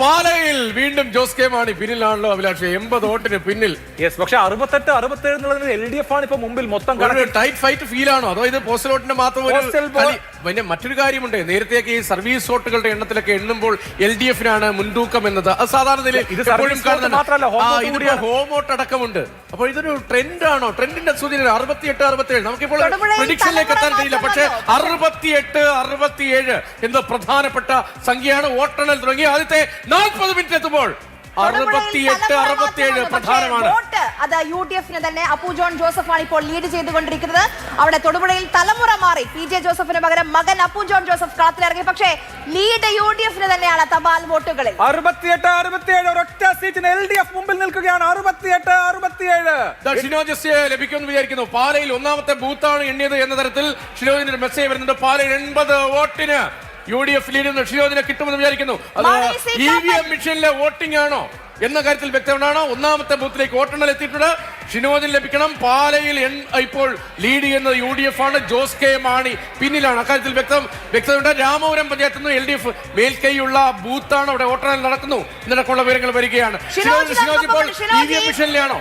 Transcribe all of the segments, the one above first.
പാലയിൽ വീണ്ടും ജോസ് കെ മാണി പിന്നിലാണല്ലോ അഭിലാഷ്, 80 വോട്ടിന് പിന്നിൽ. യെസ്, പക്ഷെ 68-67 എന്നുള്ളതിന് LDF ആണ് ഇപ്പൊ മുമ്പിൽ. മൊത്തം ടൈറ്റ് ഫൈറ്റ് ഫീൽ ആണോ, അതോ ഇത് പോസ്റ്റൽ വോട്ടിന്റെ മാത്രം? പിന്നെ മറ്റൊരു കാര്യമുണ്ട്, നേരത്തെയൊക്കെ ഈ സർവീസ് വോട്ടുകളുടെ എണ്ണത്തിലൊക്കെ എണ്ണുമ്പോൾ LDF-നാണ് മുൻതൂക്കം എന്നത്. അത് സാധാരണ ഹോം വോട്ട് അടക്കമുണ്ട്. അപ്പോൾ ഇതൊരു ട്രെൻഡ് ആണോ? ട്രെൻഡിന്റെ സൂചന 68-67. നമുക്കിപ്പോൾ പ്രഡിക്ഷനിലേക്ക് എത്താൻ കഴിയില്ല, പക്ഷേ 68-67 എന്ന പ്രധാനപ്പെട്ട സംഖ്യയാണ്. വോട്ടെണ്ണൽ തുടങ്ങി ആദ്യത്തെ 40 മിനിറ്റ് എത്തുമ്പോൾ 68-67 പ്രധാനമാണ്. അത് UDF-ന് തന്നെ അപ്പു ജോൺ ജോസഫാണ് ഇപ്പോൾ ലീഡ് ചെയ്തുകൊണ്ടിരിക്കുന്നത്. അവിടെ തൊടുപുഴയിൽ തലമുറ മാറി. PJ ജോസഫിന് പകരം മകൻ അപ്പു ജോൺ ജോസഫ് കളത്തിലിറങ്ങി. പക്ഷേ ലീഡ് UDF-ന് തന്നെയാണ് തപാൽ വോട്ടുകളിൽ. 68-67 ഒരൊറ്റ സീറ്റിന് LDF മുമ്പിൽ നിൽക്കുകയാണ്. 68-67 ഷിനോജ് ലഭിക്കുമെന്ന് വിചാരിക്കുന്നു. പാലയിൽ ഒന്നാമത്തെ ബൂത്താണ് എണ്ണിയത് എന്ന തരത്തിൽ ഷിനോജിന്റെ മെസ്സേജ് വരുന്നുണ്ട്. പാലയിൽ 80 വോട്ടിന് UDF ലീഡ് ഷിനോജിനെ കിട്ടുമെന്ന് വിചാരിക്കുന്നു. അത് EVM മെഷീനിലെ വോട്ടിംഗ് ആണോ എന്ന കാര്യത്തിൽ വ്യക്തമാണോ? ഒന്നാമത്തെ ബൂത്തിലേക്ക് വോട്ടെണ്ണൽ എത്തിയിട്ടുണ്ട്. ഷിനോജിന് ലഭിക്കണം. പാലയിൽ ഇപ്പോൾ ലീഡ് ചെയ്യുന്നത് UDF ആണ്. ജോസ് കെ മാണി പിന്നിലാണ്. അക്കാര്യത്തിൽ വ്യക്തതയുണ്ട്. രാമപുരം പഞ്ചായത്തിൽ നിന്ന് LDF മേൽക്കൈയുള്ള ബൂത്താണ്. അവിടെ വോട്ടെണ്ണൽ നടക്കുന്നു എന്നടക്കമുള്ള വിവരങ്ങൾ വരികയാണ്. ഷിനോജ് ഇപ്പോൾ EVM മെഷീനിലാണോ?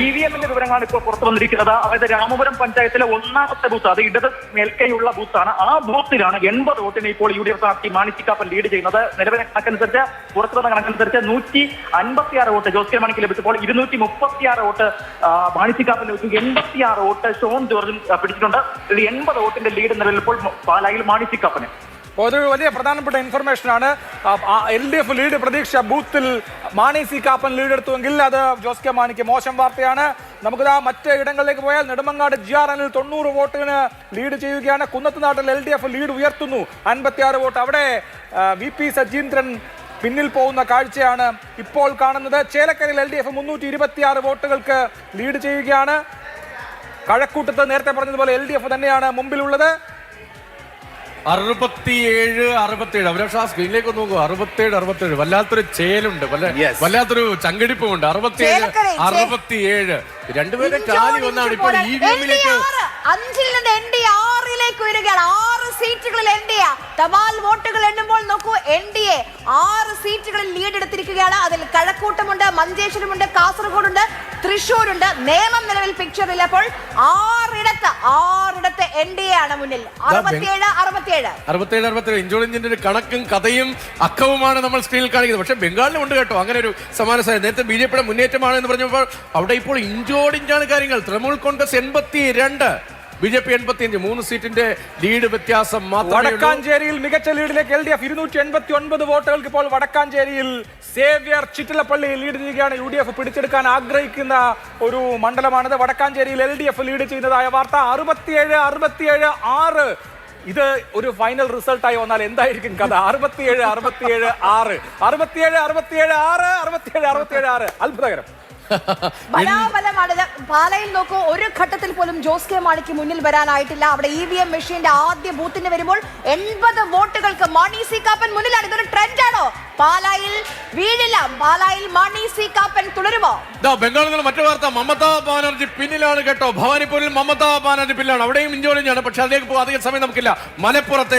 EVM-ന്റെ വിവരങ്ങളാണ് ഇപ്പോൾ പുറത്തു വന്നിരിക്കുന്നത്. അതായത് രാമപുരം പഞ്ചായത്തിലെ ഒന്നാമത്തെ ബൂത്ത്, അത് ഇടത് മേൽക്കൈയുള്ള ബൂത്താണ്. ആ ബൂത്തിലാണ് 80 വോട്ടിന് ഇപ്പോൾ UDF സ്ഥാനാർത്ഥി മാണി സി കാപ്പൻ ലീഡ് ചെയ്യുന്നത്. നിലവിലെ കണക്കനുസരിച്ച്, പുറത്തു വന്ന കണക്കനുസരിച്ച് 156 വോട്ട് ജോസ് കെ മാണിക്ക് ലഭിച്ചപ്പോൾ 236 വോട്ട് മാണി സി കാപ്പൻ ലഭിച്ചു. 86 വോട്ട് ഷോൺ ജോർജും പിടിച്ചിട്ടുണ്ട്. 80 വോട്ടിന്റെ ലീഡ് നിലവിൽ ഇപ്പോൾ പാലായിൽ മാണി സി കാപ്പന്. അതൊരു വലിയ പ്രധാനപ്പെട്ട ഇൻഫർമേഷൻ ആണ്. LDF ലീഡ് പ്രതീക്ഷ ബൂത്തിൽ മാണി സി കാപ്പൻ ലീഡ് എടുത്തുവെങ്കിൽ അത് ജോസ് കെ മാണിക്ക് മോശം വാർത്തയാണ്. നമുക്കിതാ മറ്റ് ഇടങ്ങളിലേക്ക് പോയാൽ നെടുമങ്ങാട് GRN 90 വോട്ടിന് ലീഡ് ചെയ്യുകയാണ്. കുന്നത്തുനാട്ടിൽ LDF ലീഡ് ഉയർത്തുന്നു, 56 വോട്ട്. അവിടെ VP സജീന്ദ്രൻ പിന്നിൽ പോകുന്ന കാഴ്ചയാണ് ഇപ്പോൾ കാണുന്നത്. ചേലക്കരയിൽ LDF 326 വോട്ടുകൾക്ക് ലീഡ് ചെയ്യുകയാണ്. കഴക്കൂട്ടത്ത് നേരത്തെ പറഞ്ഞതുപോലെ LDF തന്നെയാണ് മുമ്പിലുള്ളത്. 67-67. അഭിലാഷ് ആ സ്ക്രീനിലേക്ക് നോക്കൂ. 67-67 വല്ലാത്തൊരു ചേലുണ്ട്, വല്ലാത്തൊരു ചങ്കടിപ്പുമുണ്ട്. 67-67 രണ്ടുപേരുടെ കാലി ഒന്നാണ് ഇപ്പോൾ EVM-ലേക്ക്. 5-ൽ നിന്ന് NDA 6-ലേക്ക് ഉയരുകയാണ്. 6 സീറ്റുകളിൽ NDA തപാൽ വോട്ടുകൾ എണ്ണുമ്പോൾ നോക്കൂ, NDA 6 സീറ്റുകളിൽ ലീഡ് എടുത്തിരിക്കുകയാണ്. അതിൽ കഴക്കൂട്ടമുണ്ട്, മഞ്ചേശ്വരമുണ്ട്, കാസർഗോഡുണ്ട്, തൃശ്ശൂരുണ്ട്. നേമം നിലവിൽ പിക്ചറിൽ. അപ്പോൾ 6ഇടത്ത് NDA ആണ് മുന്നിൽ. 67-67 ഇഞ്ചോളിഞ്ചിന്റെ ഒരു കണക്കും കഥയും അക്കവുമാണ് നമ്മൾ സ്ക്രീനിൽ കാണിക്കുന്നത്. പക്ഷെ ബംഗാളിലും ഉണ്ട് കേട്ടോ അങ്ങനെ ഒരു സമാന സാഹചര്യം. നേരത്തെ BJP-യുടെ മുന്നേറ്റമാണ് എന്ന് പറഞ്ഞപ്പോൾ അവിടെ ഇപ്പോൾ ഇഞ്ചോടിഞ്ചാണ് കാര്യങ്ങൾ. തൃണമൂൽ കോൺഗ്രസ് 82, BJP 85, 3 സീറ്റിന്റെ ലീഡ് വ്യത്യാസം മാത്രമേ. വടക്കാഞ്ചേരിയിൽ മികച്ച ലീഡിലേക്ക് LDF 289 വോട്ടുകൾക്ക് ഇപ്പോൾ വടക്കാഞ്ചേരിയിൽ സേവ്യർ ചിറ്റിലപ്പള്ളി ലീഡ് ചെയ്യുകയാണ്. UDF പിടിച്ചെടുക്കാൻ ആഗ്രഹിക്കുന്ന ഒരു മണ്ഡലമാണിത്. വടക്കാഞ്ചേരിയിൽ LDF ലീഡ് ചെയ്യുന്നതായ വാർത്ത. 67-67-6 ഇത് ഒരു ഫൈനൽ റിസൾട്ടായി വന്നാൽ എന്തായിരിക്കും കഥ? 67-67-6 67-67-6 അത്ഭുതകരം. പാലയിൽ നോക്കൂ, ഒരു ഘട്ടത്തിൽ പോലും ജോസ് കെ മാണിക്ക് മുന്നിൽ വരാനായിട്ടില്ല. അവിടെ EVM മെഷീന്റെ ആദ്യ ബൂത്തിന് വരുമ്പോൾ 80 വോട്ടുകൾക്ക് മാണി സി കാപ്പൻ മുന്നിലാണ്. ഇതൊരു ട്രെൻഡ് ആണോ? പാലായിൽ വീഴില്ല. പാലായിൽ മാണി സി കാപ്പൻ തുടരുമോ? ബംഗാളിൽ നിന്ന് മറ്റു വാർത്ത. മമതാ ബാനർജി പിന്നിലാണ് കേട്ടോ. ഭവാനിപ്പൂരിൽ മമതാ ബാനർജി പിന്നിലാണ്. അവിടെയും ഇഞ്ചോളിഞ്ചാണ്. പക്ഷെ അതിലേക്ക് പോകാൻ അധികം സമയം നമുക്കില്ല. മലപ്പുറത്തെ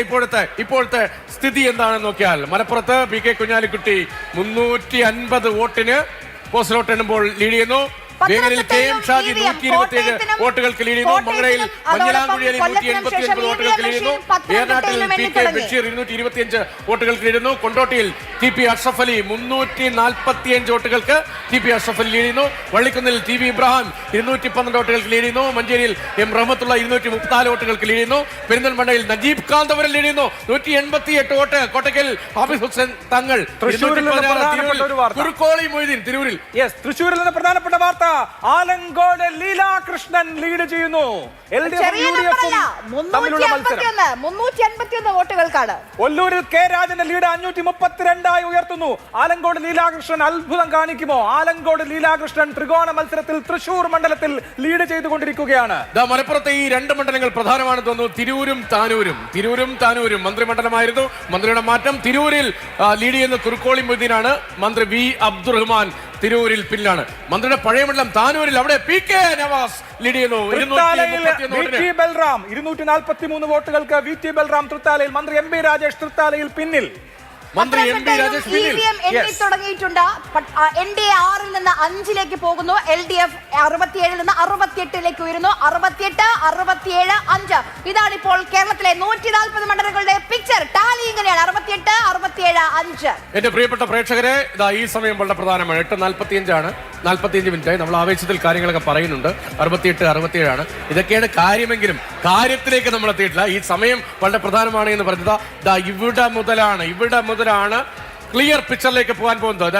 ഇപ്പോഴത്തെ സ്ഥിതി എന്താണെന്ന് നോക്കിയാൽ, മലപ്പുറത്ത് PK കുഞ്ഞാലിക്കുട്ടി 350 വോട്ടിന് പോസ്റ്റൽ വോട്ട് എണ്ണുമ്പോൾ ലീഡ് ചെയ്യുന്നു. വേങ്ങലിൽ KM ഷാജി 127 വോട്ടുകൾക്ക് ലീഡ് ചെയ്യുന്നു. മംഗളയിൽ മഞ്ഞളാംകുഴിയിൽ 185 വോട്ടുകൾക്ക് ലീഡ് ചെയ്യുന്നു. ഏറനാട്ടിൽ PK ബഷീർ 225 വോട്ടുകൾക്ക് ലീഡ് ചെയ്യുന്നു. കൊണ്ടോട്ടിയിൽ TP അഷ്റഫ് അലി 345 വോട്ടുകൾക്ക് അഷ്റഫ് അലി ലീഡ് ചെയ്യുന്നു. വള്ളിക്കുന്നിൽ TV ഇബ്രാഹിം 212 വോട്ടുകൾക്ക് ലീഡ് ചെയ്യുന്നു. മഞ്ചേരിയിൽ M റഹ്മത്തുള്ള 234 വോട്ടുകൾക്ക് ലീഡ് ചെയ്യുന്നു. പെരിന്തൽമണ്ണയിൽ നജീബ് കാന്തപുരം ലീഡ് ചെയ്യുന്നു 188 വോട്ട്. കോട്ടക്കൽ ഹാഫിസ് ഹുസൈൻ തങ്ങൾ. കുറുക്കോളി മൊയ്തീൻ തിരൂരിൽ. തൃശ്ശൂരിൽ നിന്ന് പ്രധാനപ്പെട്ട വാർത്ത. ആലങ്കോട് ലീലാകൃഷ്ണൻ ലീഡ് ചെയ്യുന്നു. 381 വോട്ടുകൾക്കാണ്. ഒല്ലൂരിൽ K രാജന്റെ ലീഡ് 532 ഉയർത്തുന്നു. ആലങ്കോട് ലീലാകൃഷ്ണൻ അത്ഭുതം കാണിക്കുമോ? ആലങ്കോട് ലീലാകൃഷ്ണൻ ത്രികോണ മത്സരത്തിൽ തൃശൂർ മണ്ഡലത്തിൽ ലീഡ് ചെയ്തുകൊണ്ടിരിക്കുകയാണ്. മലപ്പുറത്തെ ഈ 2 മണ്ഡലങ്ങൾ പ്രധാനമാണെന്ന് തോന്നുന്നു. തിരൂരും താനൂരും മന്ത്രിമണ്ഡലമായിരുന്നു. മന്ത്രിയുടെ മാറ്റം. തിരൂരിൽ ലീഡ് ചെയ്യുന്ന കുറുക്കോളി മൊയ്തീനാണ്. മന്ത്രി V അബ്ദുറഹ്മാൻ തിരൂരിൽ പിന്നിലാണ്. മന്ത്രിയുടെ പഴയ മണ്ഡലം താനൂരിൽ. അവിടെ PK നവാസ് ലീഡ് ചെയ്യുന്നു. 243 വോട്ടുകൾക്ക് VT ബൽറാം തൃത്താലയിൽ. മന്ത്രി MB രാജേഷ് തൃത്താലയിൽ പിന്നിൽ. മന്ത്രി എം പി രാജേഷ് പിന്നിൽ. Yes. തുടങ്ങിയിട്ടുണ്ട്. NDA 6-ൽ നിന്ന് 5-ലേക്ക് പോകുന്നു. LDF 67-ൽ നിന്ന് 68-ലേക്ക് ഉയരുന്നു. 68, 67, 5. ഇതാണ് ഇപ്പോൾ കേരളത്തിലെ 140 മണ്ഡലങ്ങളുടെ പിക്ചർ. ടാലി ഇങ്ങനെയാണ്: 68, 67, 5. എന്റെ പ്രിയപ്പെട്ട പ്രേക്ഷകരെ, ഇതാ ഈ സമയം വളരെ പ്രധാനമാണ്. 8:45 45 മിനിറ്റായി. നമ്മൾ ആവേശത്തിൽ കാര്യങ്ങളൊക്കെ പറയുന്നുണ്ട്. 68, 67 ഇതൊക്കെയാണ് കാര്യമെങ്കിലും കാര്യത്തിലേക്ക് നമ്മൾ എത്തിയിട്ടില്ല. ഈ സമയം വളരെ പ്രധാനമാണ് എന്ന് പറഞ്ഞത് ഇവിടെ മുതലാണ് ക്ലിയർ പിക്ചറിലേക്ക് പോകാൻ പോകുന്നത്.